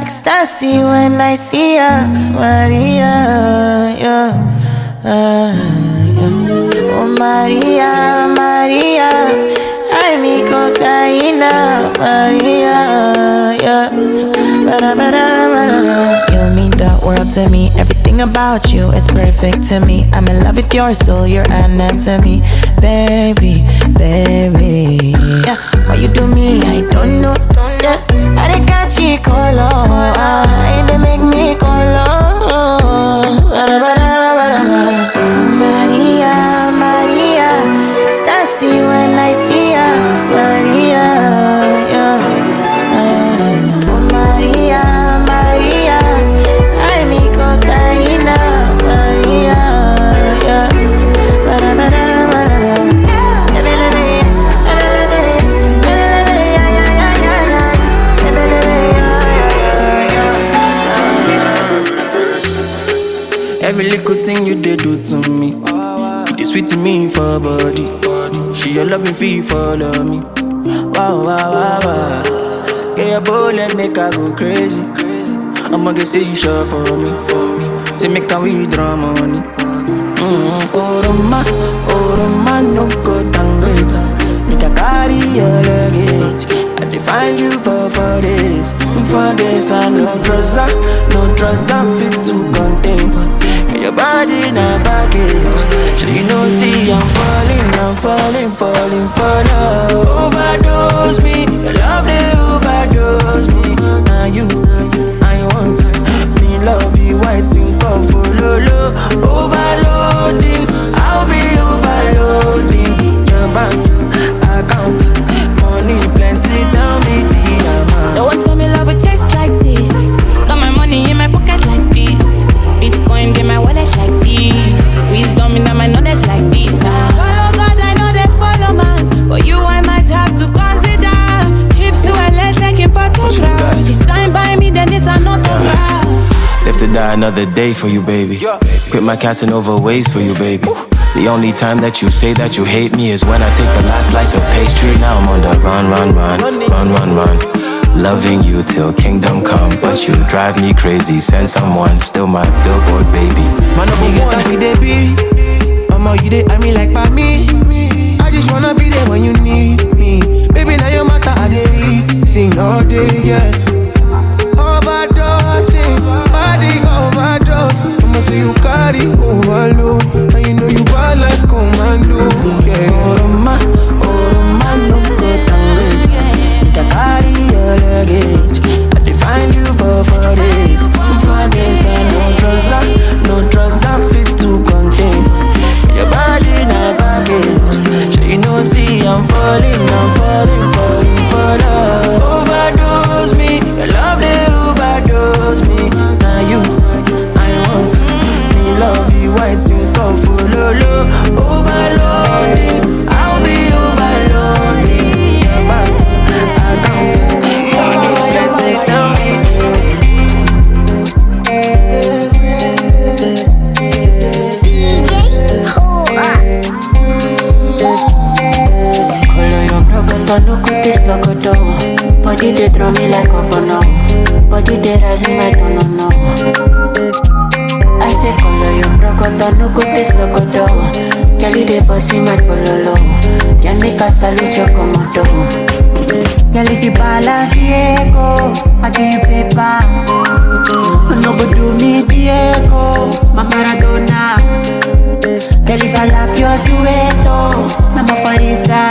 ecstasy when I see ya, Maria, yeah, yeah. Oh Maria, Maria, I me cocaína, Maria, yeah. You mean the world to me. Everything about you is perfect to me. I'm in love with your soul, your anatomy, baby, baby. Yeah, why you do me? I don't know. Yeah, I dey catch you color. They make me color. Maria, Maria, ecstasy when I see ya, Maria, yeah. Oh Maria, Maria, I me cocaína, Maria, yeah. Every little thing you did do to me, you did sweet to me for body. She your loving fee follow me. Wow, wow, wow, wow. Get your bullet, make her go crazy. I'ma get say you sure for me. Say make her withdraw money. Oh Roma, no go downgrade. Make her carry your luggage. I define you for 4 days. In 4 days I no trust I fit to contain. Your body na baggage. So you know, see I'm falling for love. Overdose me, your love they overdose me. Now you, I want me love you, waiting for follow. Overloading, I'll be overloading. Your bank account, money plenty, tell me the amount. No one told me love would taste like this. Got my money in my pocket like this. Bitcoin in my wallet like this. Wisdom in my knowledge like this. Follow God, I know they follow man. For you, I might have to consider trips to LA taking photographs. She signed by me, then it's an autograph. Live to die another day for you, baby. Quit my Casanova ways for you, baby. The only time that you say that you hate me is when I take the last slice of pastry. Now I'm on the run. Loving you till kingdom come, but you drive me crazy. Send someone, still my billboard baby. Man, no you get see they be. You dey I mean like by me. I just wanna be there when you need me. Baby, now your matter I dey read. Sing all day, yeah. Overdosing, body overdose. I'ma say you carry overload, and you know you bad like commando. Yeah, Oroma, no go downgrade. Make a carry your luggage. I define you for 4 days. In 4 days I no trust I fit to contain. Your body na baggage. So you know, see I'm falling for love. Overdose me, your love they overdose me. Now you, I want me love you, waiting for follow. Overloading, I'll be overloading. Your bank account, money plenty down. DJ Hol Up. Color your broken, no cut this logo. Body they throw me like coconut. Body they rising my tone, no. I say color your broken, no cut this logo. Jelly they bossy my pololo. Can make a salute your commando. Girl, if you balance Diego, I give you paper. No go do me Diego, my Maradona. Girl, if I lap your sueto, Mama Farisa.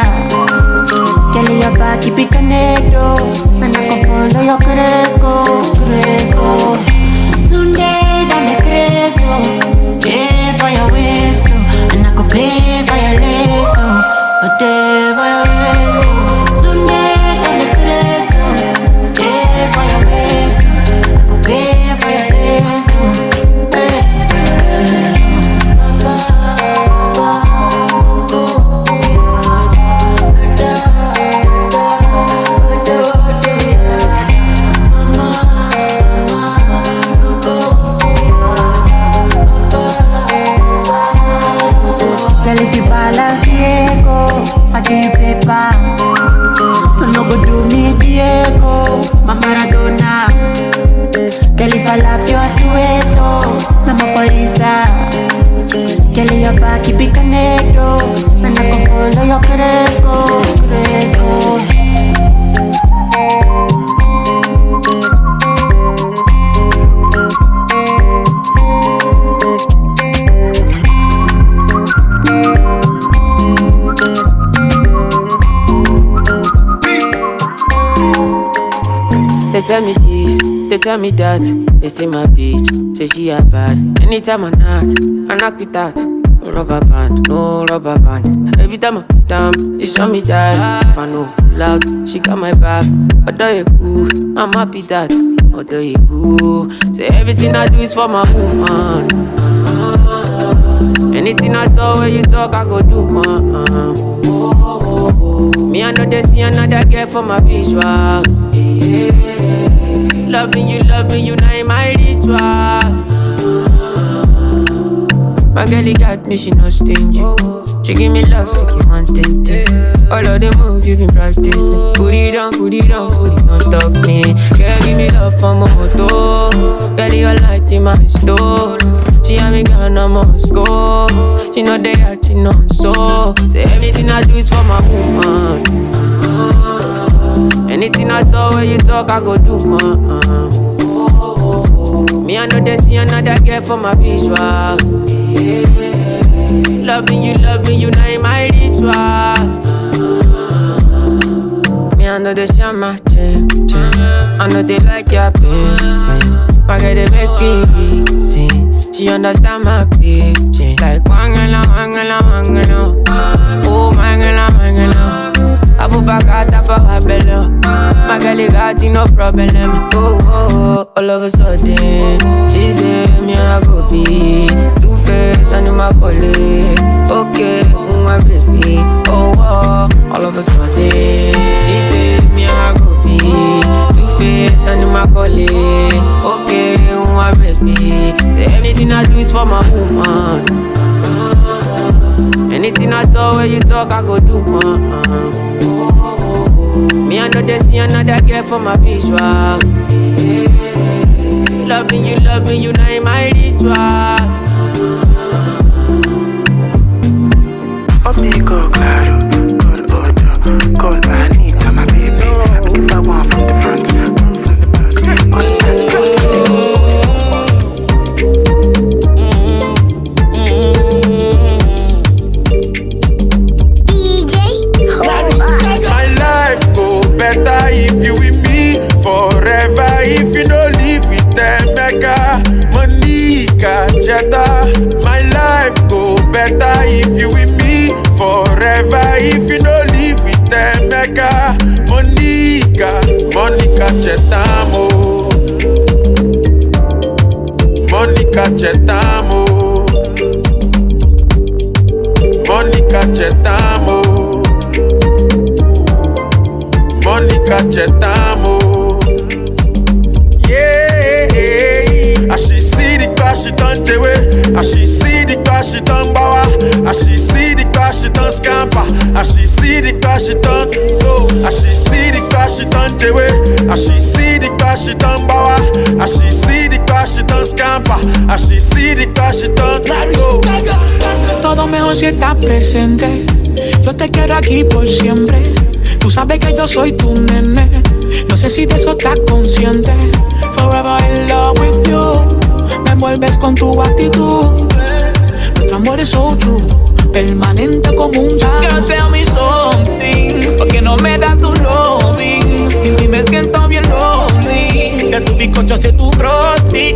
Girl, your back keep it connected, and I can follow your Cresco. Today, down the Cresco. Pay for your waist, and I could pay for your lace. A day for your waist. Today, down the Cresco. Pay for your waist, I could pay for your lace. Girl, if you balance Diego, I give you tell me this, they tell me that. They say my bitch, say she a bad. Anytime I knock with that. No rubber band, no rubber band. Every time I put down, they show me that. If I no pull out, she got my back. Although you cool, I'm happy that. Although you cool, say everything I do is for my woman. Anything I talk, when you talk, I go do, Me, I know they see another girl for my visuals. Loving you, now in my ritual. My girl, got me, she not stingy. She give me love, so you want it. All of the moves you been practicing. Put it on, top me. Girl, give me love for my moto. Girl, you light in my store. She and me gone, I must go. She know they are, she know so. Say everything I do is for my woman. Anything I talk, when you talk, I go do, Me, I know they see another girl for my visuals. Loving you, now in my ritual. Me, I know they see my gym. I know they like your pain. My girl, they make me easy. She understand my pitching. Like wangala. Oh, mangala. I put back out for her belly. My girl, got no problem. Oh, all of a sudden, she say me I go be Two-Face and my colleague. Okay, my baby. Oh, all of a sudden, she say me I go be Two-Face and my colleague. Okay, my baby. Say anything I do is for my woman. Anything I talk, when you talk, I go do, Me, I know they see another girl for my visuals. Loving you, now in my ritual. Amigo, claro, call Odo, call Anita, my baby. I give her one from the front, one from the back. One, let's go. DJ Hol Up. My life go better if you with me forever. If you no live with them, mega Monica Jetta. My life go better if you with me forever. If you no live with them, mega Monica Chetamo. Monica Chetamo. Monica Chetamo. Monica Chetamo. Yeah, as she see the car, she turn away. As she see the car, she turn bawa. As she see the car, she turn scamper. As she see the car, she turn go. As she see the car, she turn away. As she see the car, she turn bawa. As she see the car, she turn scamper. As she see the car, she turn go. Todo mejor si estás presente. Yo te quiero aquí por siempre. Tú sabes que yo soy tu nene. No sé si de eso estás consciente. Forever in love with you. Me envuelves con tu actitud. Nuestro amor es so true. Permanente como un jazz. Girl, tell me something. ¿Por qué no me das tu loving? Sin ti me siento bien lonely. De tu bizcocho hacia tu frosty.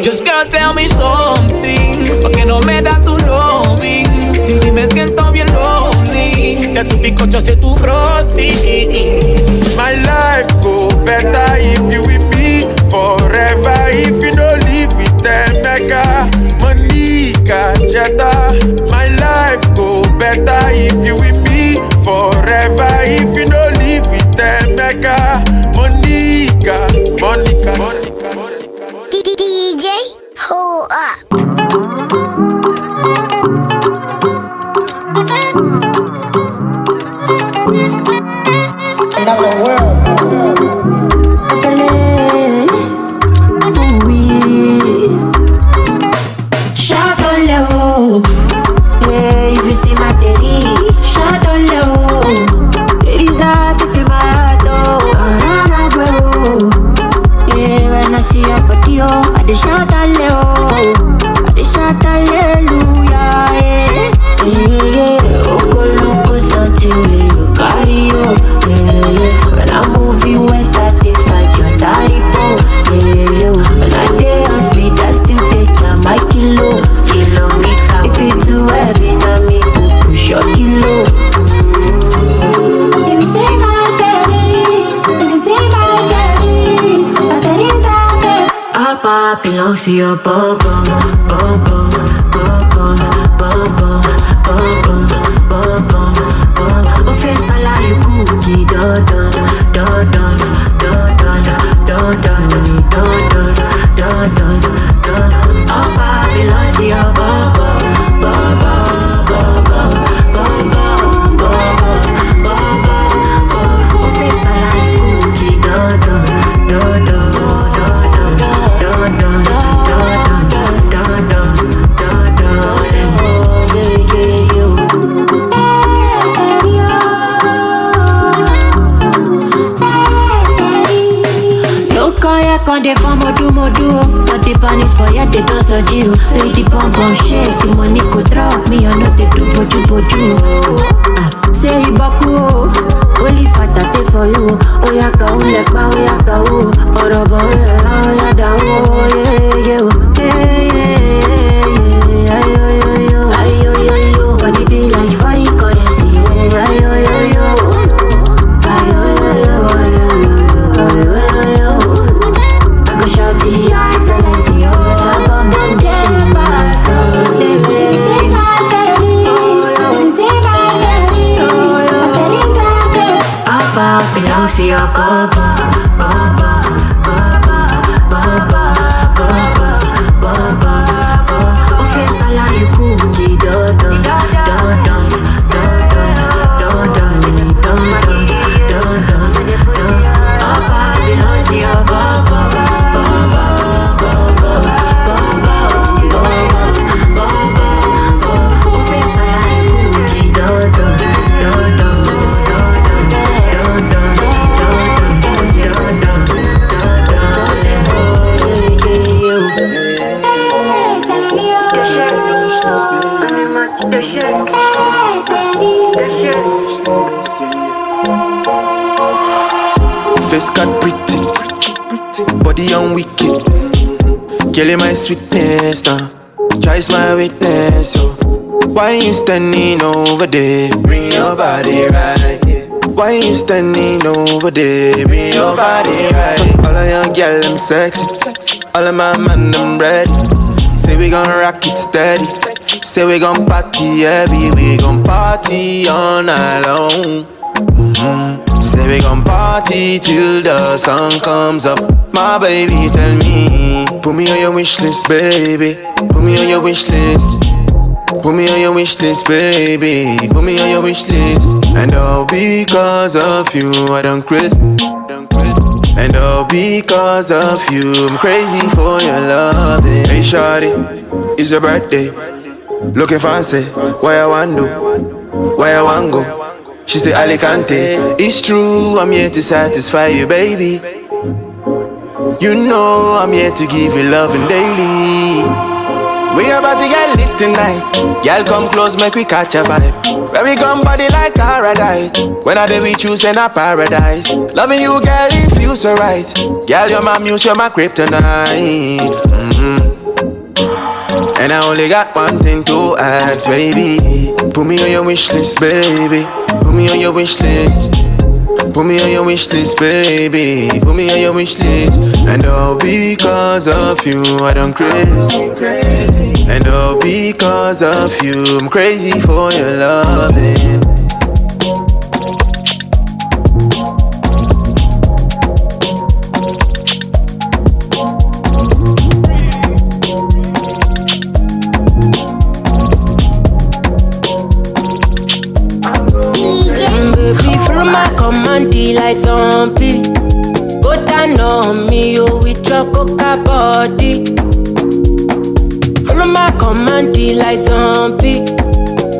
Just girl, tell me something. ¿Por qué no me das tu loving? Sin ti me siento bien lonely. De tu bizcocho hacia tu frosty. My life go better if you with me forever. If you no live with them, mega Monica Jetta. My life go better if you with me forever. If you no live with them, mega Monica. DJ Hol Up. Another world. heart belongs to your bum bum, bum bum, bum bum, bum bum, bum bum, bum bum, bum. Offense allow you cookie, dun dun, dun dun, dun dun, dun dun, dun dun, dun dun, dun. Our heart belongs to your bum bum, bum bum, bum bum, bum bum, bum bum, bum bum, bum. Offense allow you cookie, dun dun, dun dun. Quand des femmes modu, but the pan is for ya, they don't so you. Say the pump shake, the money go drop me, I know they do boju. Say baku, only fight that day for you. Oh ya ka ule pa, oh ya ka u. Orobo ya da yeah. Ayo, but it be like funny currency. Ayo. Shouty, your excellency, oh, the bum bum day, my phone. Say my daddy, say my daddy, our bum belongs to your bum bum, bum bum, bum bum, bum bum, bum bum, bum. Offense allow you cookie, dun dun, dun dun, dun dun, dun dun, dun dun, dun dun, dun. Our bum belongs to your bum bum. Face got pretty, body on wicked. Girl, you my sweetness now. Choice my weakness, yo. Why you standing over there? Bring your body right. Why you standing over there? Bring your body right. Cause all of your girl, them sexy. All of my man, them ready. Say we gon' rock it steady. Say we gon' party heavy. We gon' party all night long. Say we gon' party till the sun comes up. My baby, tell me, put me on your wish list, baby. Put me on your wish list. Put me on your wish list, baby. Put me on your wish list. And all because of you, I done crazy. And all because of you, I'm crazy for your loving. Hey shawty, it's your birthday. Looking fancy, what I want do? Where I want go? She say Alicante. It's true, I'm here to satisfy you, baby. You know I'm here to give you loving daily. We about to get lit tonight. Y'all come close, make we catch a vibe. Where we come body like paradise. When I day we choose in a paradise. Loving you, girl, it feels so right. Girl, you're my muse, you're my kryptonite. And I only got one thing to ask, baby. Put me on your wish list, baby. Put me on your wish list. Put me on your wish list, baby. Put me on your wish list. And all because of you, I done crazy. And all because of you, I'm crazy for your loving. Like zombie, go down on me, yo, with your coca body. Follow my command, like zombie.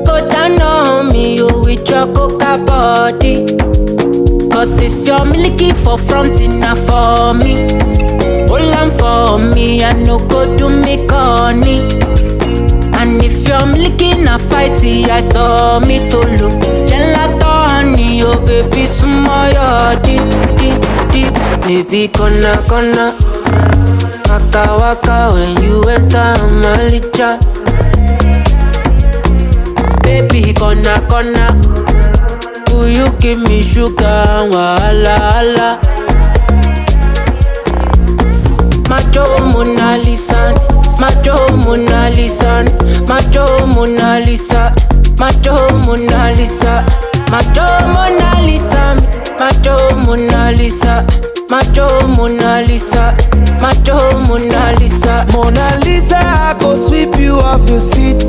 Go down on me, yo, with your coca body. Cause this your milky for front enough for me. Hold on for me, I no go do me corny. And if you're milky na fighty, I saw me to look. Gelato honey, oh baby, smile deep. Baby, gonna waka waka when you enter my licha. Baby, gonna will you give me sugar, wahala. Macho Mona Lisa. Mona Lisa, Macho Mona Lisa, Macho Mona Lisa, Macho Mona Lisa, Macho Mona Lisa, Macho Mona Lisa, Macho Mona Lisa. Mona Lisa, I go sweep you off your feet.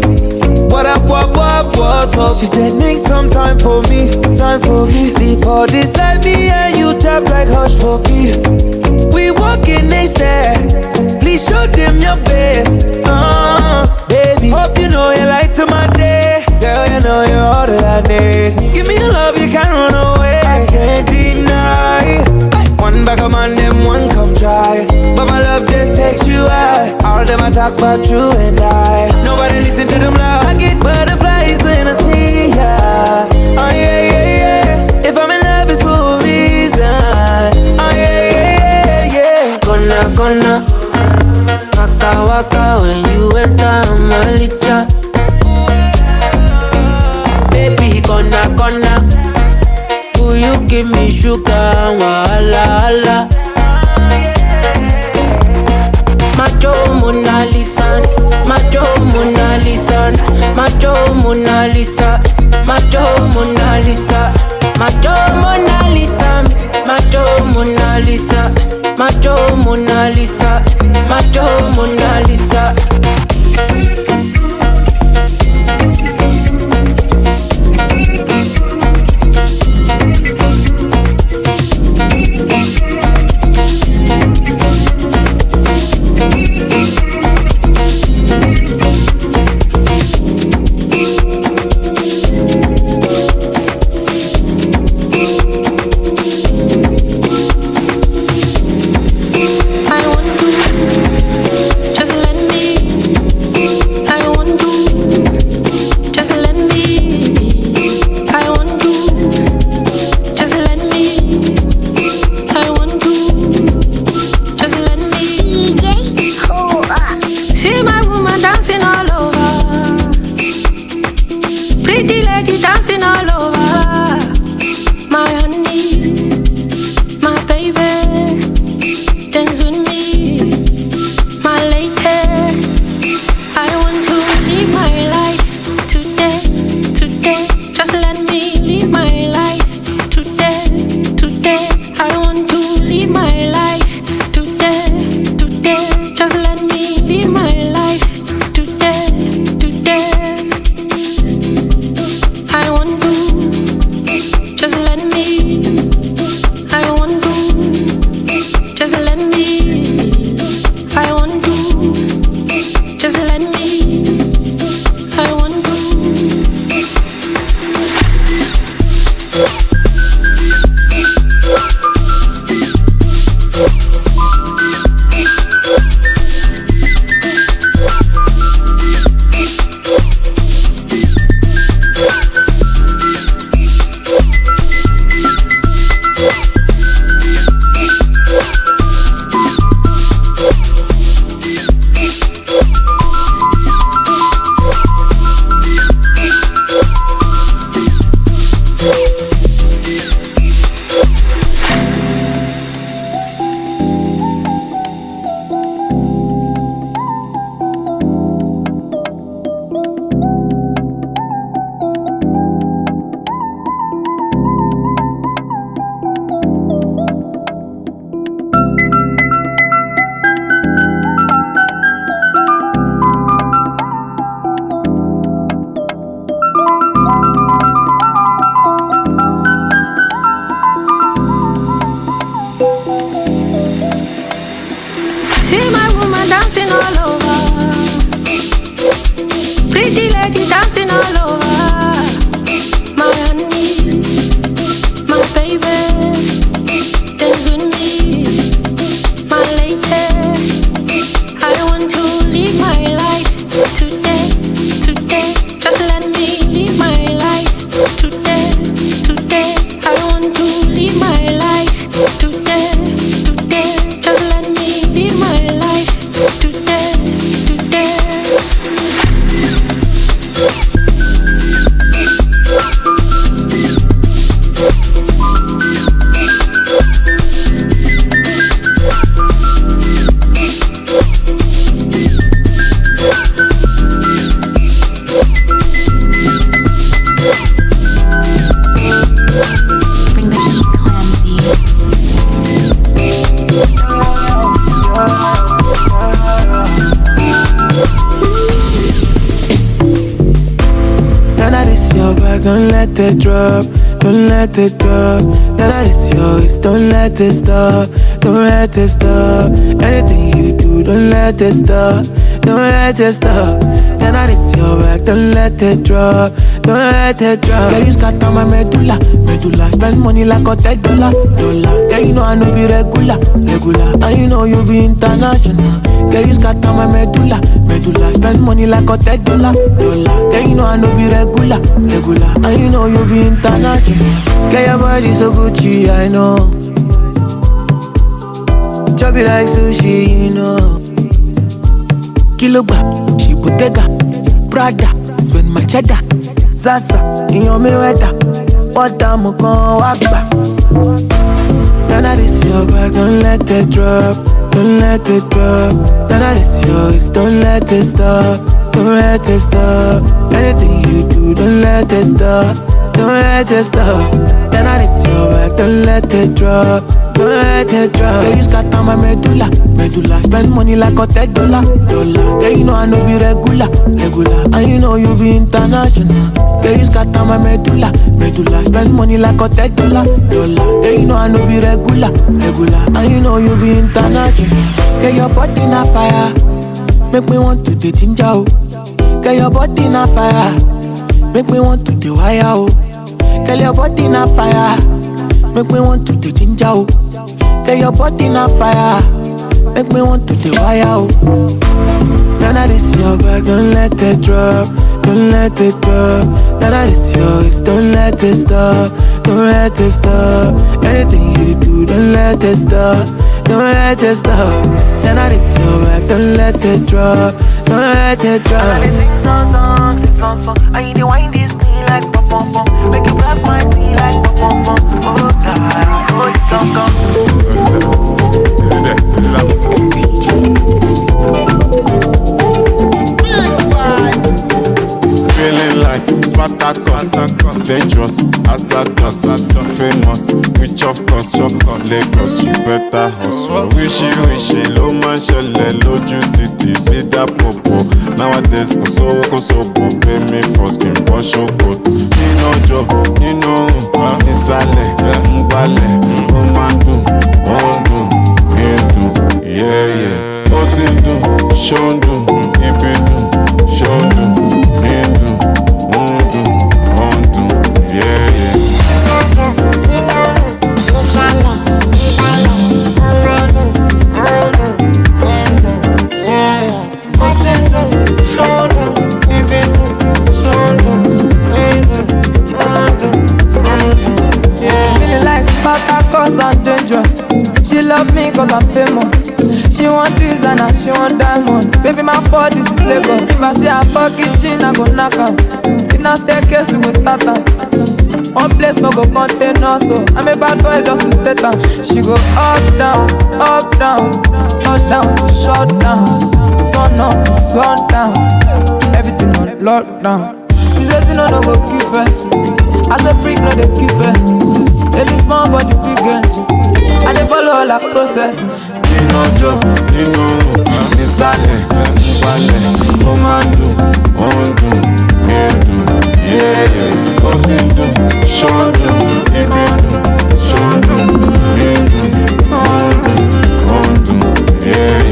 What up, what's up? She said, make some time for me, time for me. See for this like me and you tap like hush for me. We walking next there. Please show them your best. Baby, hope you know you light to my day. Girl, you know you're all that I need. Give me your love, you can't run away. I can't deny. One back of man, them one come try. But my love just takes you high. All them I talk about you and I. Nobody listen to them loud. I get butterflies when I see ya. Oh yeah, yeah, yeah. If I'm in love, it's for a reason. Oh yeah, yeah, yeah, yeah. Gonna waka waka when you enter my licha. Baby, gonna will you give me sugar, wala. Macho Mona Lisa, Macho Mona Lisa, Macho Mona Lisa, Macho Mona Lisa, Macho Mona Lisa, Macho Mona Lisa, Macho Mona Lisa, Macho Mona Lisa. let it drop, don't let it drop. That is yours, don't let it stop, don't let it stop. Anything you do, don't let it stop, don't let it stop. That is your back, don't let it drop, don't let it drop. Girl, you scatter my medulla, medulla. Spend money like $100, dollar. Girl, you know I know be regular, regular. And you know you be international. Girl, you scatter my medulla, medulla. Spend money like $100, dollar. Girl, you know I know be regular, regular. And you know you be international. Girl, your body so Gucci, I know. Chubby like sushi, you know. Kiloba, she Bottega, Prada, spend my cheddar. Zaza, in your mirror, what I'm gon' walk back. None of this your back, don't let it drop, don't let it drop. None of this yours, don't let it stop, don't let it stop. Anything you do, don't let it stop, don't let it stop. None of this your back, don't let it drop, don't let it drop. Girl, you scatter my medulla, medulla. Spend money like $100, dollar. Girl, you know I know be regular, regular. And you know you be international. Girl, you scatter my medulla, medulla. Spend money like $100, dollar. Girl, you know I know be regular, regular. And you know you be international. Girl, your body na fire, make me want to the ginger, oh. Girl, your body na fire, make me want to the wire, oh. Girl, your body na fire, make me want to the ginger, oh. Girl, your body na fire, make me want to the wire, oh. None of this your back, don't let it drop, don't let it drop. None of this yours, don't let it stop, don't let it stop. Anything you do, don't let it stop, don't let it stop. None of this your back, don't let it drop, don't let it drop. I need to wind this thing like pom pom pom. Make you grab my thing like pom pom pom. Oh God, oh you don't go. Is it there? Is it that? Feeling like Spartacus, dangerous, Asados, famous, rich of course, Lagos, you better hustle. Wishy, low man ṣẹlẹ̀ lójú títì, see that popo. Nowadays, kò sówó, pay me for skin, wash your coat. Nínú ọjọ́, nínú òun, nísàlẹ̀, ń gbálẹ̀, ó máa ń dùn, ó ń dùn, yeah. Ó ti ń dùn, ṣó ń dùn, ibi dùn, ṣó ń dùn, ní dùn. She love me cause I'm famous. She want designer, she want diamond. Baby, my fault, this is Lagos. If I see her fucking chin, I go knock her. If not staircase, we go start her. One place no go contain us, so I'm a bad boy just to state her. She go up, down, touchdown, shut down. Sun up, sun down. Everything on lockdown. She says you know no go keep us. As a freak, no they keep us. Baby small body big energy. I dey follow all her process. Nínú ọjọ́, nínú nísàlẹ̀, nígbàlẹ̀, ó máa ń dùn, ó ń dùn, yeah. Ó ti ń dùn, ṣó ń dùn, ibi dùn, ṣó ń dùn, ní dùn, ó ń dùn, yeah.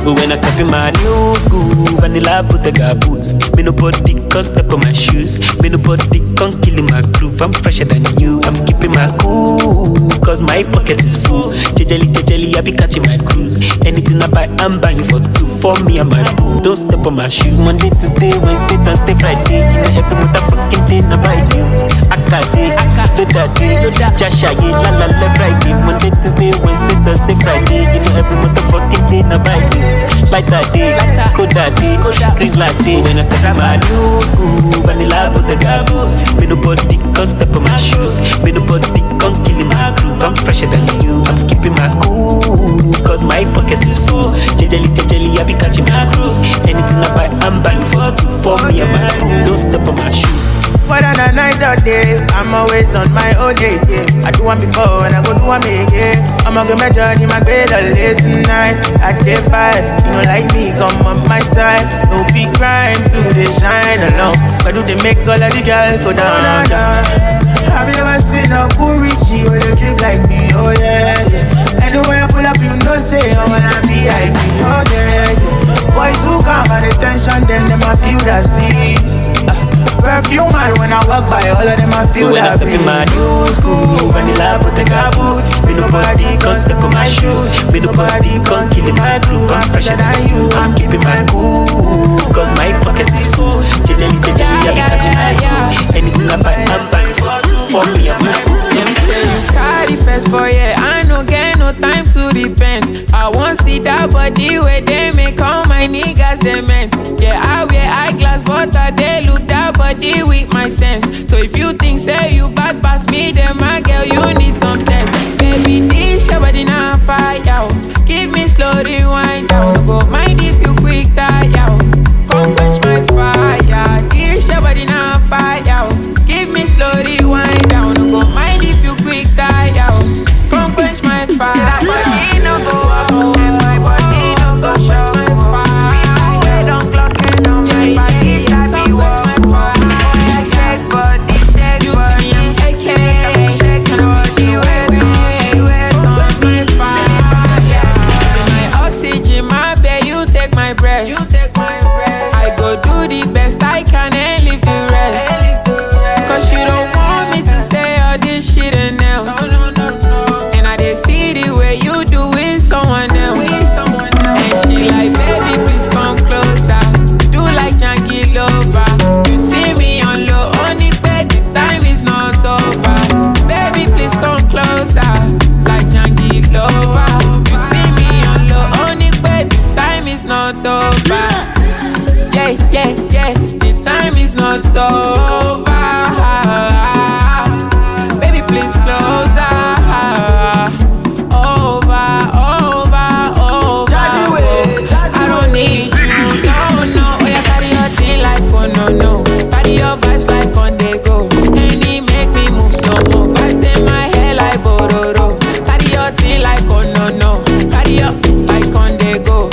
But when I step in my new school, vanilla Bottega boots. Me nobody can step on my shoes. Me nobody can kill in my groove. I'm fresher than you. I'm keeping my cool, cause my pocket is full. Jejely, I be catching my cruise. Anything I buy, I'm buying for two. For me and my boo. Don't step on my shoes. Monday to day, Wednesday, Thursday, Friday. You know every motherfucking day I buy you. Akade, Jashaye, la Friday. Monday to day, Wednesday, Thursday, Friday. You know every motherfucking day I buy you. Like that day, code that day, please like day. When I step in my new school, vanilla Bottega boots. Me nobody can step on my shoes. Me nobody can kill in my groove. I'm fresher than you. I'm keeping my cool, cause my pocket is full. Jejely, I be catching my cruise. Anything I buy, I'm buying for two. For me and my boo, don't step on my shoes. Whether the night another day. I'm always on my own day, yeah. I do one before and I go do one again. I'ma get my journey, my bed late tonight. I get fired, you know like me, come on my side. No big crime to the shine alone. But do they make all of the girls go down, down. Have you ever seen a cool Richie with a drip like me? Oh yeah, yeah. Anywhere I pull up, you know say I wanna VIP. Oh yeah, yeah. Boy too calm and attention, them I feel that steez. Perfume man when I walk by, all of them I feel when that. When I step in my new school, vanilla put the boots. Me nobody can step on my shoes. Me nobody can kill in my groove. I'm fresher than you, I'm keeping my cool. Cause my pocket is full. Jejeli, I be catching my cruise. Anything I buy, I'm buying for me, I'm them say you carry first for yeah, I no get no time to repent. I won't see that body where they make all my niggas they meant. Yeah, I wear eyeglass, but I they look that body with my sense. So if you think say you bad pass me, then my girl you need some test. Baby, this your body now fire. Give me slow rewind down. No go mind if you quick die. Come quench my fire. This your body now fire. Give me slow rewind down. No go mind if you quick die. Come quench my fire. My body no go up. My body no go show. My fire. We don't clock it down. My body that be watch my fire. Check body, check body. You see me I'm KK. Can I see where on my fire? My oxygen, my babe, you take my breath. You take my breath. I go do the best I can and leave the rest. Cause you don't want me to say all this shit and else. No. And I just see the way you do with someone else. And she like, baby, please come closer. Do like Janky Lover. You see me on low, only bed, the time is not over. Baby, please come closer. Like Janky Lover. You see me on low, only bed, the time is not over. Yeah, the time is not over. Baby, please closer. Over. I don't need you, no. Oh, yeah, carry your thing like oh no. Carry your vibes like on they go. Any make me move slow mo. Vibes in my hair like bororo. Carry your thing like oh no. Carry your like on they go.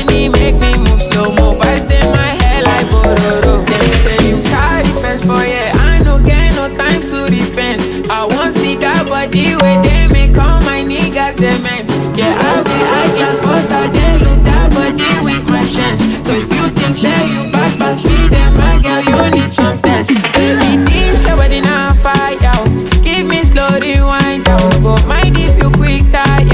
Any make me move slow mo. Vibes in my hair like bororo. Them say you carry first for yeah, I no get no time to repent. I won't see that body where they make all my niggas they meant. Yeah, I can but I they look that body with my chance. So if you think say you bad pass me, then my girl you need some test. Baby, this your body now fire. Give me slow rewind down. Go mind if you quick die.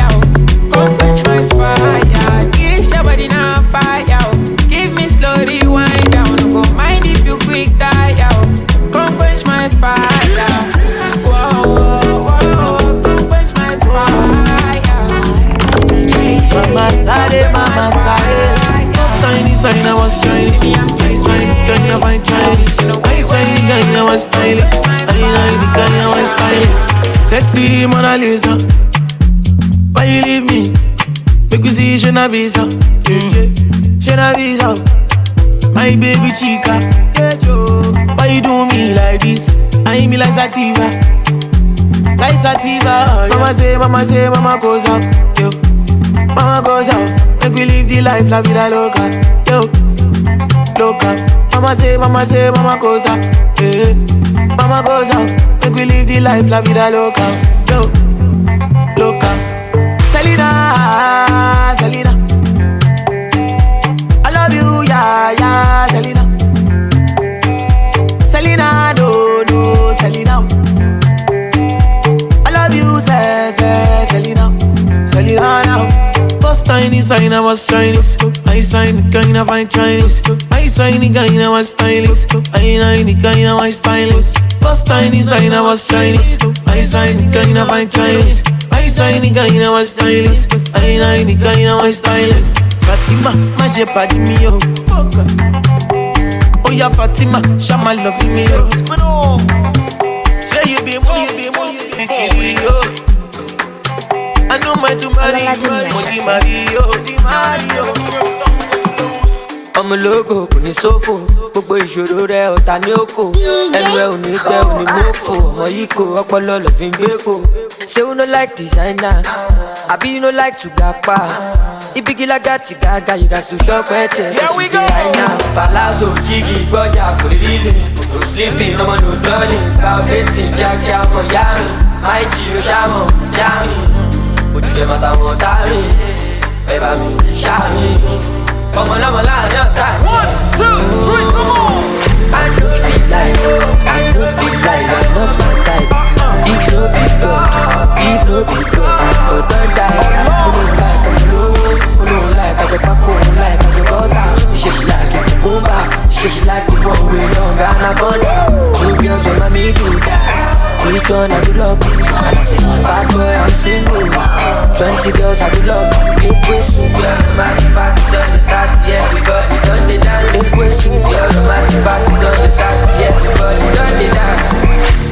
Come quench my fire. This your body now fire. Give me slow rewind down. Go mind if you quick die. Come quench my fire. Whoa, come quench my fire. Mama Sade. First time design I was Chinese. I signed the kind of fine Chinese. I signed the kind I was stylish. I like the kind I was stylish. Sexy Mona Lisa. Why you leave me? Make you see Genovese. Genovese. My baby chica. Why you do me like this? I me like Sativa. Like Sativa. Mama say, mama goes out. Yo. Mama goes out. Make we live the life, la vida loca. Yo. Loca. Mama say, mama goes out. Yeah. Mama goes out. Make we live the life, la vida loca. Yo. Loca. Selena. I love you, yeah, Selena. Selena, no, Selena. I love you, Selena. Selena now. First time design I was Chinese. I signed the kind of fine Chinese. I signed the kind I was stylish. I like the kind of my stylish. First time design I was Chinese. I signed the kind of fine Chinese. I signed the kind I was stylish. I like the kind of my stylish. Fatima, my shepherd me yo. Oh yeah, Fatima, Shama love me yo. Yeah, you be yo. I know my to marry, Mario. ọmọ ológo kò ní sófò gbogbo ìṣòro rẹ ọ̀tá ní òkò ẹnu ẹ ò ní gbẹ ò ní mọ́fò ọmọ yìí kò ọpọlọ lọ fi ń gbé kò. Say you no like designer, abi you no like to gapa. Ibigi lagati gaga, you got to shop it. Here we go. Right now, palazzo, jiggy, boya, for the reason. No sleeping, no man, no darling. Bow betting, yeah, for yami. My G, shamo, yami. Put them at a montami. Baby, me, shami. Come on, I'm a line, no time. 1, 2, 3, come on. I don't feel like I'm not my type. If no be God, I for don't die. Who don't like I get back home like I get butter. She like it, Kumba. She like it one way long anaconda. 2 girls on my middle. Which one I do luck? And I say, bad boy, I'm single. 20 girls I do luck. It was super. Massive party done the start, yeah. Everybody done the dance. It was super. Massive party done the start, yeah. Everybody done the dance.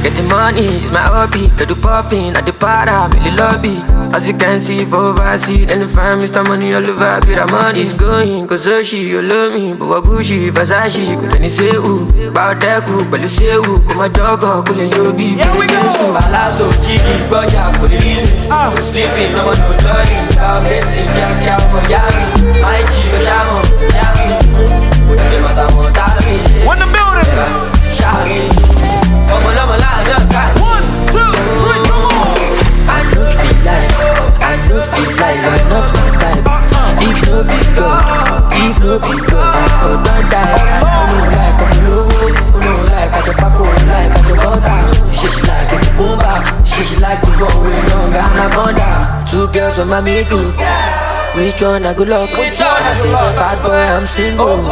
Get the money, it's my hobby. Get the popping at the para, really lobby. As you can see, for overseas, then the fam, Mr. Money all over. Be the money's going, cause so she, you love me. But what Gucci, Versace, could any say who? About that cool, but you say who? Come on, dog, cool and you be. Here we go. Palazzo, jiggy, boya, for the reason. No sleeping, no one, no darling. Bow betting, yeah, for yami. My G, shamo, yami. Put them at a montami. When the building, shami. Come on, I'm a line, 1, 2, 3, come on. I don't feel like I'm not my type. If no be God, I for don't die. Who no like I get back home like I get butter. She like it, Kumba. She like the one way long anaconda. 2 girls on my middle. Which one I good luck? And I say, bad boy, I'm single.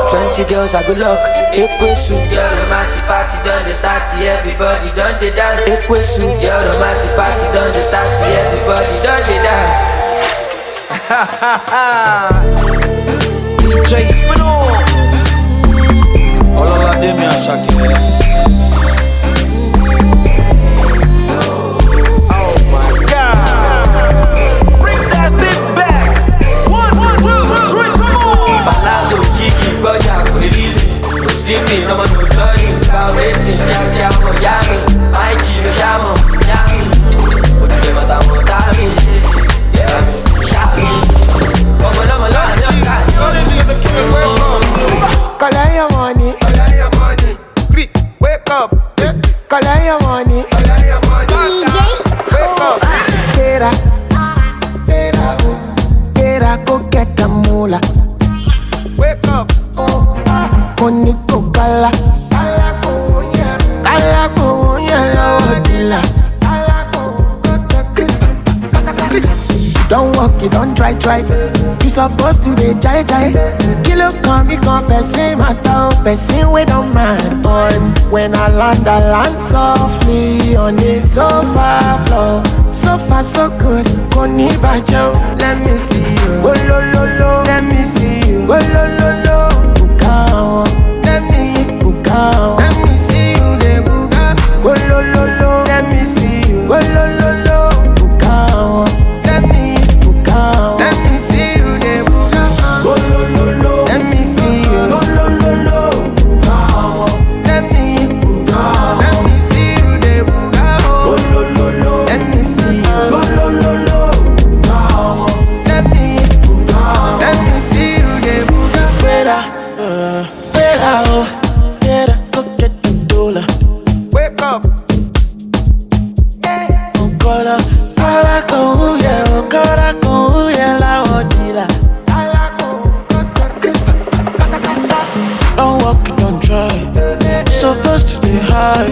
20 girls I good luck. Ekwesu, yeah, the massive party done the start, yeah, everybody done the dance. Ekwesu, yeah, the massive party done the start, yeah, everybody done the dance. DJ Spino. Olola Demi Asake. Palazzo, jiggy, boya, for the reason. No sleeping, no man, no darling. Bow betting, yeah, for yami. My G, shamo, yami. Put them at a montami. Yeah, shami. Come on, I'm a line, Collect your money. Wake up. Collect your money. DJ Hol Up. Tera, go get the moolah. Wake up. Koniko kala. Kala ko yellow dilla. Don't walk, you don't try. You supposed to be jai. Kilo come, me come, person matter, person we don't mind. Boy, when I land softly on the sofa floor. So far so good, koni bajo. Let me see you. Oh lo, let me see you. Oh lo, bukao. Let me see you, de buga. Oh lo, let me see you. Oh lo, bukao. Let me see you, de buga. Oh lo, let me see you. Oh lo, bukao. Let me see you, de buga. Oh lo, let me see you. Oh lo, bukao. Let me see you, de buga. Better, go get the dollar. Wake up. Don't walk, don't try. Supposed to be high.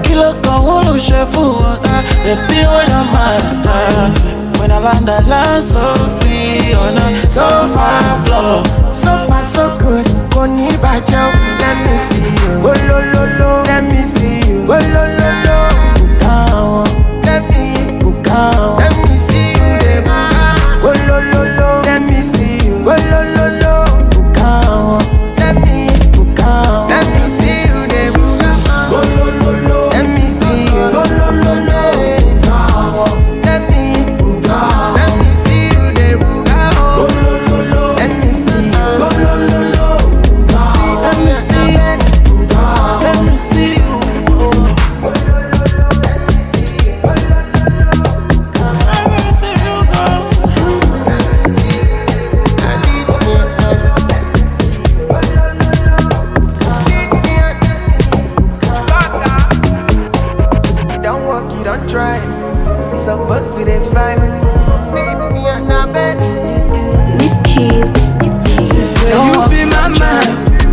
Kilo kan wolo chef water. They feel when I'm mad. When I land so free on a sofa floor. So far so good, koni bajo. Let me see you. Oh lo, let me see you. Oh lo, bukao. Let me see you, de buga. Oh lo, let me see you. Oh lo, bukao. Let me see you, de buga. Oh lo, let me see you. Oh lo, bukao. Let me see you, de buga. Oh lo, let me see you. Oh lo.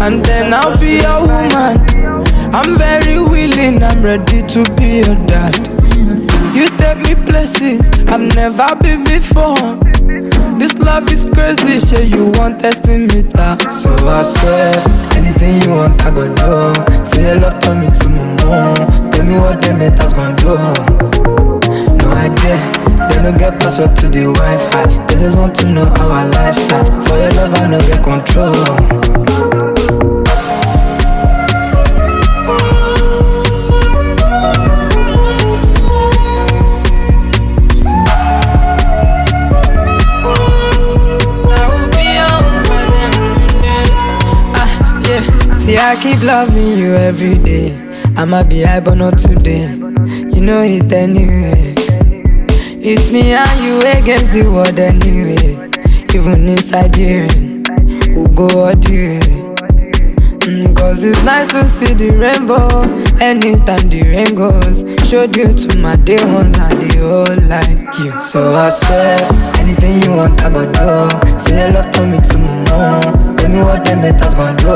and then I'll be your woman. I'm very willing, I'm ready to be your dad. You take me places I've never been before. This love is crazy, shit, you want testing me that. So I swear, anything you want I go do. Say your love to me to my mom. Tell me what them haters gon' do. No idea, they don't get password to the Wi-Fi. They just want to know our lifestyle. For your love I no get control. See, I keep loving you every day. I'ma be high but not today. You know it anyway. It's me and you against the world anyway. Even inside the rain, we'll go all the way. Cause it's nice to see the rainbow anytime the rain goes. Showed you to my day ones and they all like you. So I swear, anything you want I go do. Say your love to me to my mom. Tell me what them haters gon' do.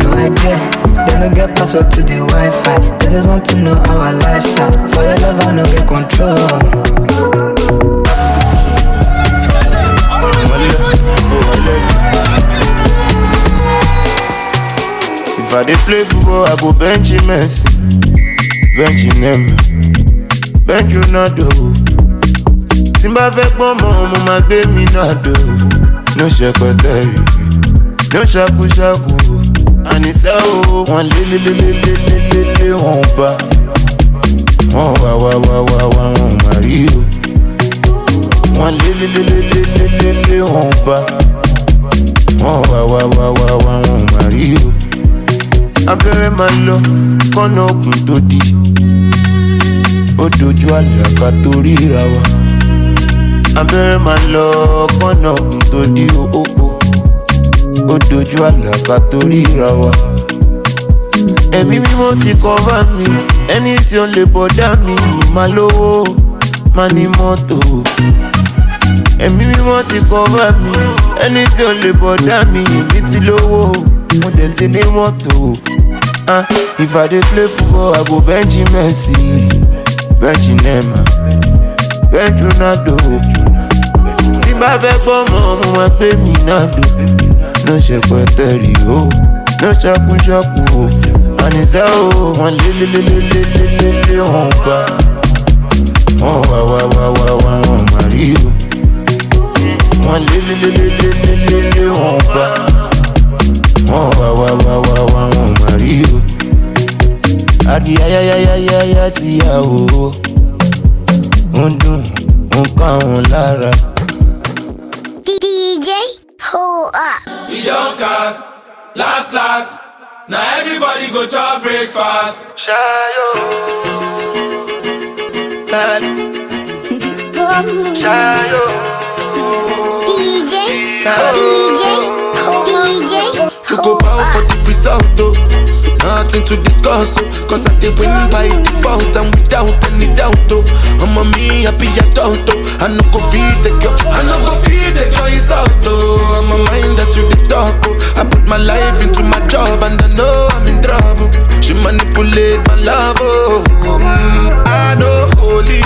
No idea, they don't get password to the Wi-Fi. They just want to know our lifestyle. For your love I no get control. If I dey play football, I go bench Messi, bench Neymar, bench Ronaldo. Timba fẹ́ pọ́n mọ́, mo máa gbé mi náà dò. No ṣẹpẹtẹrì, no ṣakúṣakú. Àníṣe o, wọ́n lé wọ́n bá. Wọ́n wá wọ́n máa rí o. Wọ́n lé wọ́n bá. Wọ́n wá wọ́n máa rí o. Abẹ́rẹ́ máa lọ kọ́nà òkun tó di. Ó dojú àlàkà tó ríra wa. Abẹ́rẹ́ máa lọ kọ́nà òkun tó di òpó. Ó dojú àlàkà tó ríra wa. Ẹ̀mí mímọ́ ti cover mi. Ẹni tí ó lè bọ̀dá mi máa lówó, máa ní mọ́tò. Ẹ̀mí mímọ́ ti cover mi. Ẹni tí ó lè bọ̀dá mi ti lówó, mo dẹ̀ ti ní mọ́tò. If I dey play football, I go bench Messi, bench Neymar, bench Ronaldo. Tí bá fẹ́ gbọ́ mọ́, mo máa gbé mi náà dò. No ṣẹpẹtẹrì o, no ṣakúṣakú o. Àníṣe o, wọ́n lé wọ́n bá. Wọ́n wá wọ́n máa rí o. Wọ́n lé wọ́n bá. Wọ́n wá wọ́n máa rí o. Àdì ayáyáyáyá ti yà o. Ó ń dùn, ó ń ká wọn lára. DJ Hol Up. We don't cast, last. Now everybody go to breakfast. Shayo. Shayo. DJ. You go bow for the result, though. Nothing to discuss, oh. Cause I did win by default and without any doubt, oh. I'm a me happy adult, oh. I no go feed the girl, it's out, oh. I'm a mind that's you the talk, oh. I put my life into my job and I know I'm in trouble. She manipulate my love, oh. I know holy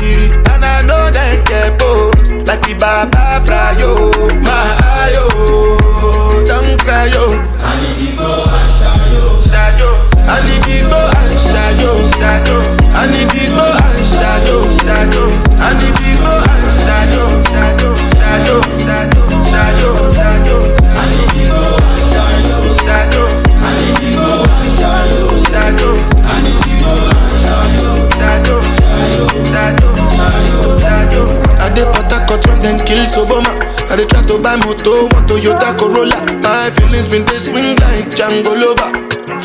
and I know that get both. Like the Baba Frayo, my ayo. Don't cry, yo. I need to go and shadow. I need to go and shadow. I need to go and shadow. I need to go and shadow. I need to go and shadow. I need to go and shadow. I need to go I dey Port Harcourt when them kill Soboma. I dey try to buy moto, want Toyota Corolla. My feelings been they swing like Django Lover.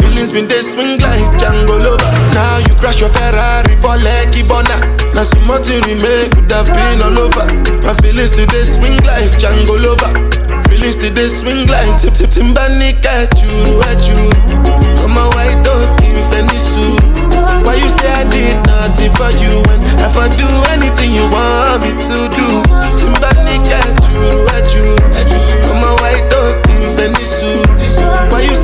Feelings been they swing like Django Lover. Now you crash your Ferrari for Lucky Bona. Now some more to remake could have been all over. My feelings today swing like Django Lover. Feelings today swing like Timbani at you. Come on, white dog, give me suit. Why you say I did nothing for you when if I do anything you want me to do? Timbani at you. Come on, white dog, give me suit. Why you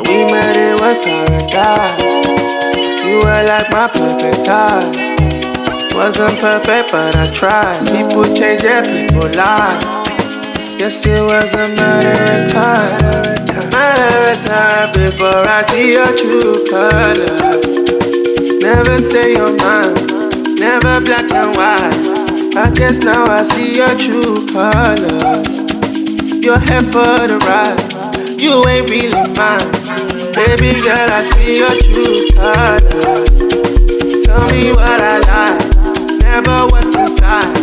We met it was paradise. You were like my perfect time. Wasn't perfect, but I tried. People change, yeah, people lie. Guess it was a matter of time. Matter of time before I see your true color. Never say you're mine. Never black and white. I guess now I see your true color. You're here for the ride. You ain't really mine. Baby girl, I see your true color. Tell me what I like. Never what's inside.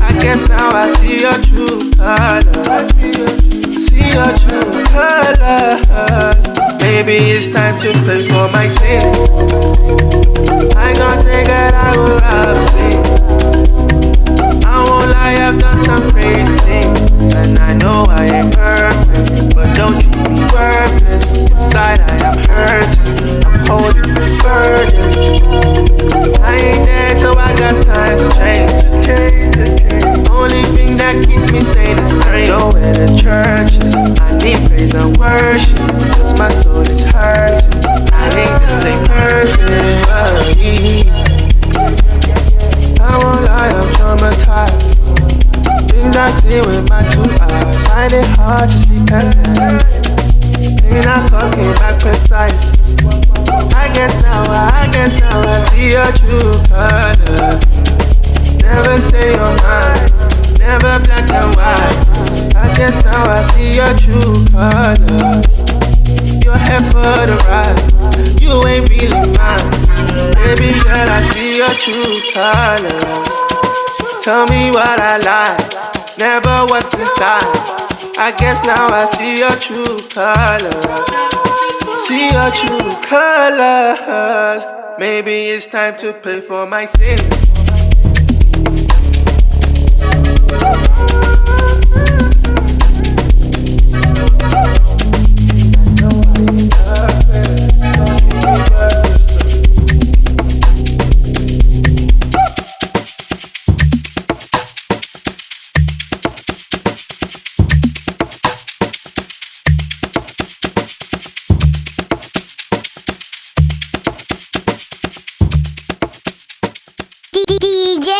I guess now I see your true color. See your true color. Maybe it's time to pay for my sins. I ain't gonna say that I would rather sin. I won't lie, I've done some crazy things. And I know I ain't perfect, but don't treat me worthless. Inside I am hurting, I'm holding this burden. I ain't dead, so I got time to change. Only thing that keeps me sane is praying. Go where the church is. I need praise and worship, cause my soul is hurting. I ain't the same person. I won't lie, I'm traumatized. Things I see with my two eyes. Find it hard to sleep at night. Pain I caused came back precise. I guess now I see your true color. Never say you're mine. Never black and white. I guess now I see your true color. You're here for the ride. You ain't really mine. Baby girl, I see your true color. Tell me what I like. Never what's inside. I guess now I see your true color. See your true colors. Maybe it's time to pay for my sins. DJ